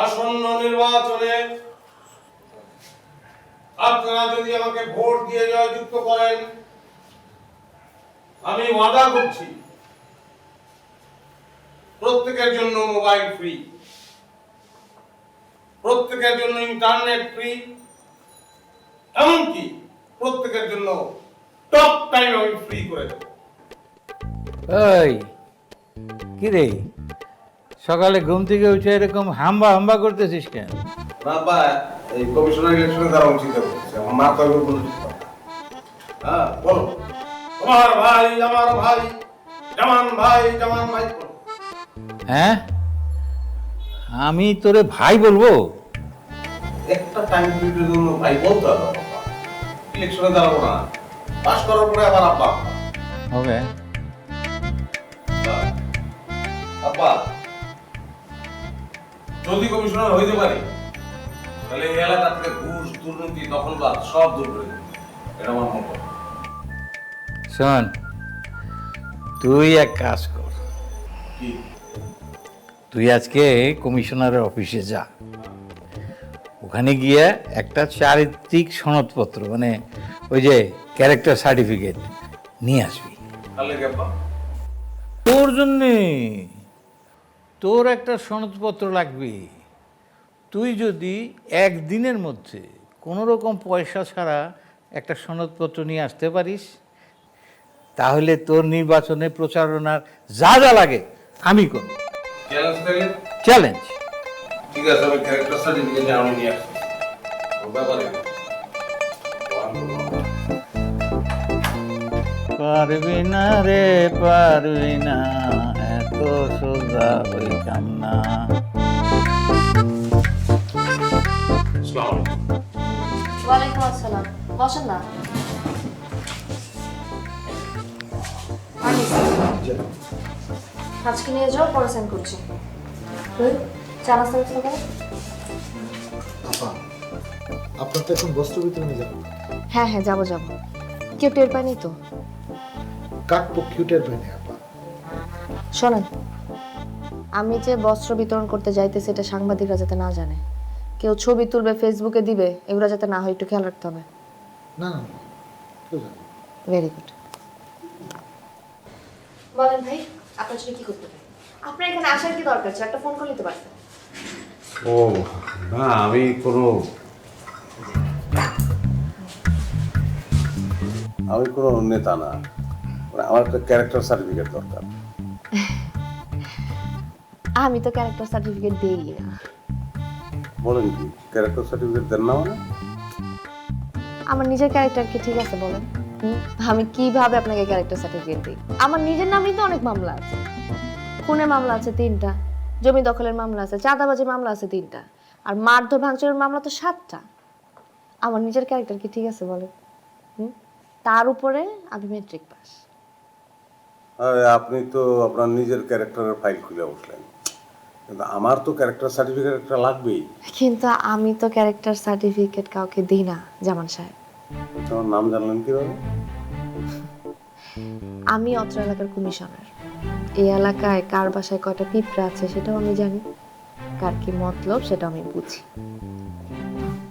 আসন্ন নির্বাচনে আপনারা যদি আমাকে ভোট দিয়ে জয়যুক্ত করেন, আমি ওয়াদা করছি প্রত্যেকের জন্য মোবাইল ফ্রি, প্রত্যেকের জন্য ইন্টারনেট ফ্রি, এমনকি প্রত্যেকের জন্য টক টাইম আমি ফ্রি করে দেব। ওই কি রে, সকালে ঘুম থেকে উঠে এরকম হাম্বা হাম্বা করতেছিস কেন? বাবা এই কমিশনার ইলেকশনে দাঁড়ানো চিন্তা করছে, আমার মা তো এগুলো বলে দিতে পারে। হ্যাঁ বলো, আমার ভাই জামান ভাই বলো। হ্যাঁ, আমি তোরে ভাই বলবো? একটা টাইম পিরিয়ডের জন্য ভাই বলতে হবে বাবা। ইলেকশনে দাঁড়াবো না, পাস করার পরে আবার আব্বা। ওকে। আব্বা যদি কমিশনার হইতে পারি, তাহলে এই এলাকা থেকে ঘুষ, দুর্নীতি, দখলবাদ সব দূর করে দেব। এটা আমার মত। শোন, তুই এক কাজ কর, কি? তুই আজকে কমিশনারের অফিসে যা, ওখানে গিয়ে একটা চারিত্রিক সনদপত্র, মানে ওই যে ক্যারেক্টার সার্টিফিকেট নিয়ে আসবি। তাহলে কি আব্বা? তোর জন্যে তোর একটা সনদপত্র লাগবে। তুই যদি একদিনের মধ্যে কোনো রকম পয়সা ছাড়া একটা সনদপত্র নিয়ে আসতে পারিস, তাহলে তোর নির্বাচনে প্রচারণার যা যা লাগে আমি করব। চ্যালেঞ্জ থাকলে? চ্যালেঞ্জ। ঠিক আছে, আমি ক্যারেক্টার সার্টিফিকেট আমি নিয়ে আসছি। ওর ব্যাপারে পারবি না রে পারবি না, এত সোজা হইতাম না। আসসালামু আলাইকুম। ওয়ালাইকুম আসসালাম, বসেন না। আজকে নিয়ে যাও, পরে সেন্ড করছি। চা নাস্তা করতে হবে? আপা, আপনার তো এখন বস্ত্র বিতরণে যাবেন। হ্যাঁ হ্যাঁ, যাবো যাবো। কেউ টের পায়নি তো? কাক পক্ষিউটের পাইনি আপা। শোনেন, আমি যে বস্ত্র বিতরণ করতে যাইতেছি এটা সাংবাদিকরা যাতে না জানে, কেউ ছবি তুলবে ফেসবুকে দিবে, এগুলো যাতে না হয় একটু খেয়াল রাখতে হবে। না না, কেউ জানে না। Very good. বলেন ভাই, আপনার জন্য কি করতে পারি? আপনার এখানে আসার কি দরকার ছিল? একটা ফোন করলে তো পারতেন। ও না, আমি কোনো নেতা না, আমার একটা ক্যারেক্টার সার্টিফিকেট দরকার। আমি তো ক্যারেক্টার সার্টিফিকেট দেই না। বলেন কি, ক্যারেক্টার সার্টিফিকেট দেন না মানে? আমার নিজের ক্যারেক্টার কি ঠিক আছে বলেন? আমি কিভাবে আপনাকে ক্যারেক্টার সার্টিফিকেট দিই? আমার নিজের নামেই তো অনেক মামলা আছে। খুনের মামলা আছে 3টা, জমি দখলের মামলা আছে, চাঁদাবাজির মামলা আছে 3টা, আর মারধর ভাঙচুরের মামলা তো 7টা। আমার নিজের ক্যারেক্টার কি ঠিক আছে বলেন? তার উপরে আমি মেট্রিক পাস। আপনি তো আপনার নিজের ক্যারেক্টারের ফাইল খুলে বসলেন, কিন্তু আমার তো ক্যারেক্টার সার্টিফিকেট একটা লাগবেই। কিন্তু আমি তো ক্যারেক্টার সার্টিফিকেট কাউকে দিই না জামান সাহেব। আমার নাম জানলেন কিভাবে? আমি অত্র এলাকার কমিশনার। এই এলাকায় কার বাসায় কয়টা পিঁপড়া আছে সেটাও আমি জানি, কার কি মতলব সেটাও আমি বুঝি।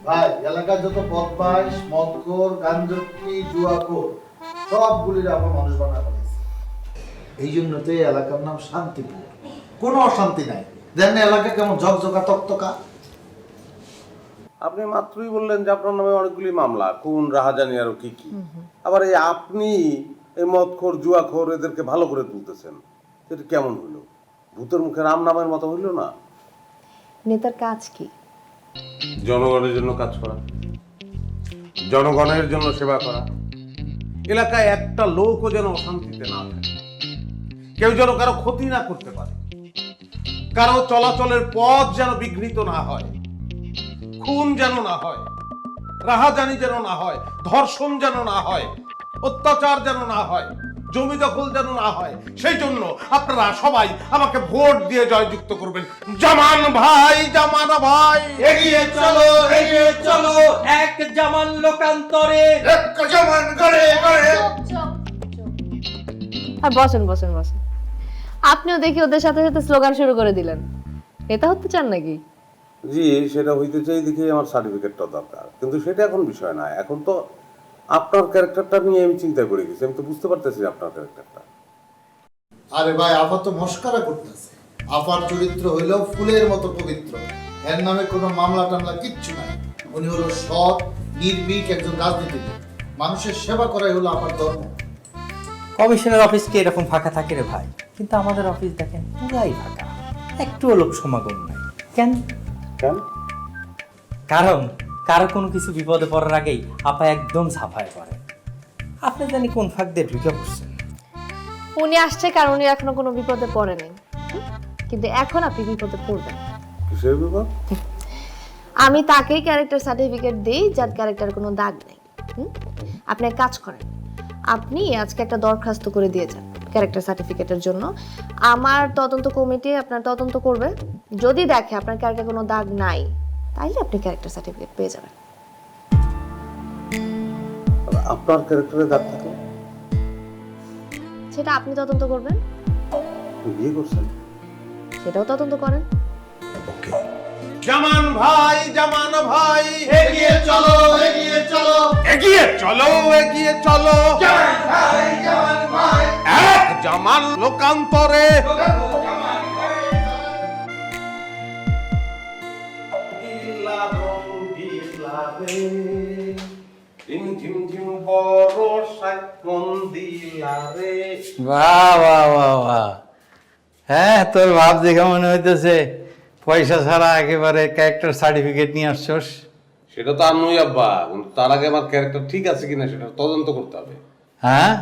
ভাই, এলাকার যত বদমাইশ, মদখোর, গাঞ্জকি, জুয়াখোর সবগুলির আপা মানুষ বানা ফেলেছে। এই জন্য তো এই এলাকার নাম শান্তিপুর। কোনো অশান্তি নাই। দেখেন এলাকা কেমন ঝকঝকা তকতকা। আপনি মাত্রই বললেন যে আপনার নামে অনেকগুলি মামলা, খুন, রাহাজানি, আরো কি কি। আবার এই আপনি এই মদখোর, জুয়াখোর এদেরকে ভালো করে তুলতেছেন, এটা কেমন হলো? ভূতের মুখে রাম নামের মতো হইল না? নেতার কাজ কি? জনগণের জন্য কাজ করা, জনগণের জন্য সেবা করা, এলাকায় একটা লোকও যেন অশান্তিতে না থাকে, কেউ যেন কারো ক্ষতি না করতে পারে, কারো চলাচলের পথ যেন বিঘ্নিত না হয়, খুন যেন না হয়, রাহাজানি যেন না হয়, ধর্ষণ যেন না হয়, অত্যাচার যেন না হয়, জমি দখল যেন না হয়। সেই জন্য আপনারা সবাই আমাকে ভোট দিয়ে জয়যুক্ত করবেন। জামান ভাই, জামান ভাই, এগিয়ে চলো এক জামান লোকান্তরে। এক জামান গড়ে গড়ে। আর বসেন বসেন বসেন। আপনিও দেখি ওদের সাথে সাথে স্লোগান শুরু করে দিলেন। নেতা হতে চান নাকি? জি, সেটা হইতে চাই দেখি আমার সার্টিফিকেটটা দরকার, কিন্তু সেটা এখন বিষয় না। এখন তো আপনার ক্যারেক্টারটা নিয়ে আমি চিন্তা করে গেছি, আমি তো বুঝতে পারতেছি না আপনার ক্যারেক্টারটা। আরে ভাই, আফা তো মস্করা করতেছে। আফার চরিত্র হইল ফুলের মতো পবিত্র। এর নামে কোনো মামলা টামলা কিচ্ছু নাই। উনি হলো সৎ, নির্ভীক একজন রাজনীতিবিদ। মানুষের সেবা করাই হলো আফার ধর্ম। কমিশনের অফিস কি এরকম ফাঁকা থাকে রে ভাই? কিন্তু আমাদের অফিস দেখেন পুরাই ফাঁকা, একটুও লোক সমাগম নাই। কেন? কেন? কারণ কারো কোনো কিছু বিপদে পড়ার আগেই আপা একদম ঝাঁপায় পড়ে। আপনি জানি কোন ফাঁক দিয়ে ঢুকে পড়ছেন। উনি আসছে কারণ উনি এখনো কোনো বিপদে পড়ে নাই, কিন্তু এখন আপনি বিপদে পড়বেন। কিসের বিপদ? আমি তাকেই ক্যারেক্টার সার্টিফিকেট দিই যার ক্যারেক্টার কোনো দাগ নেই। আপনি এক কাজ করেন, আপনি আজকে একটা দরখাস্ত করে দিয়ে যান ক্যারেক্টার সার্টিফিকেটের জন্য। আমার তদন্ত কমিটি আপনার তদন্ত করবে। যদি দেখে আপনার ক্যারেক্টার কোনো দাগ নাই, তাইলে আপনি ক্যারেক্টার সার্টিফিকেট পেয়ে যাবেন। আপনার ক্যারেক্টারে দাগ থাকে? সেটা আপনি তদন্ত করবেন। আপনি বিয়ে করছেন? সেটাও তদন্ত করেন। জামান ভাই, জামান ভাই, এগিয়ে চলো, এগিয়ে চলো, এগিয়ে চলো, এগিয়ে চলো। জামান ভাই, জামান ভাই, এক জামান লোকান্তরে। বাহ বাহ বাহ বাহ, হ্যাঁ তোর ভাব দেখে মনে হইতেছে পয়সা ছাড়া একেবারে ক্যারেক্টার সার্টিফিকেট নিয়ে আসছস। সেটা তো আর নই আব্বা, কিন্তু তার আগে আমার ক্যারেক্টার ঠিক আছে কিনা সেটা তদন্ত করতে হবে। হ্যাঁ,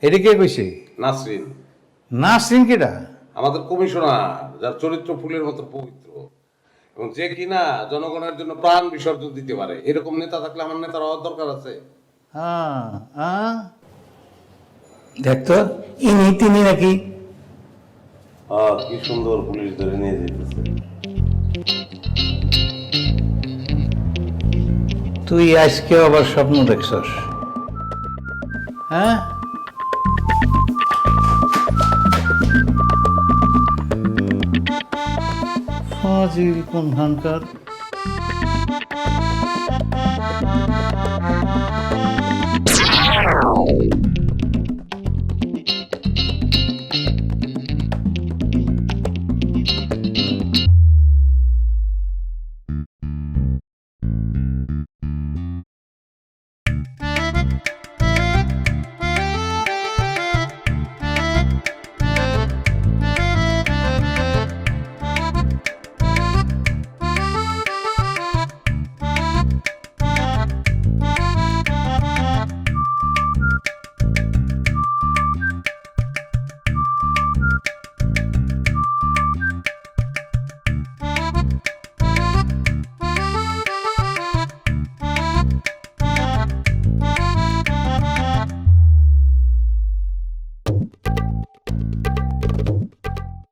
এটা কে কইছে? নাসরিন, নাসরিন কেটা? আমাদের কমিশনার, যার চরিত্র ফুলের মতো পবিত্র এবং যে কিনা জনগণের জন্য প্রাণ বিসর্জন দিতে পারে, এরকম নেতা থাকলে আমার নেতার হওয়ার দরকার আছে। হ্যাঁ হ্যাঁ, দেখতো ইনি তিনি নাকি। কি সুন্দর পুলিশ ধরে নিয়ে যেতেছে। তুই আজকে আবার স্বপ্ন দেখছস? হ্যাঁ, ফাজিল কোন ভানকার।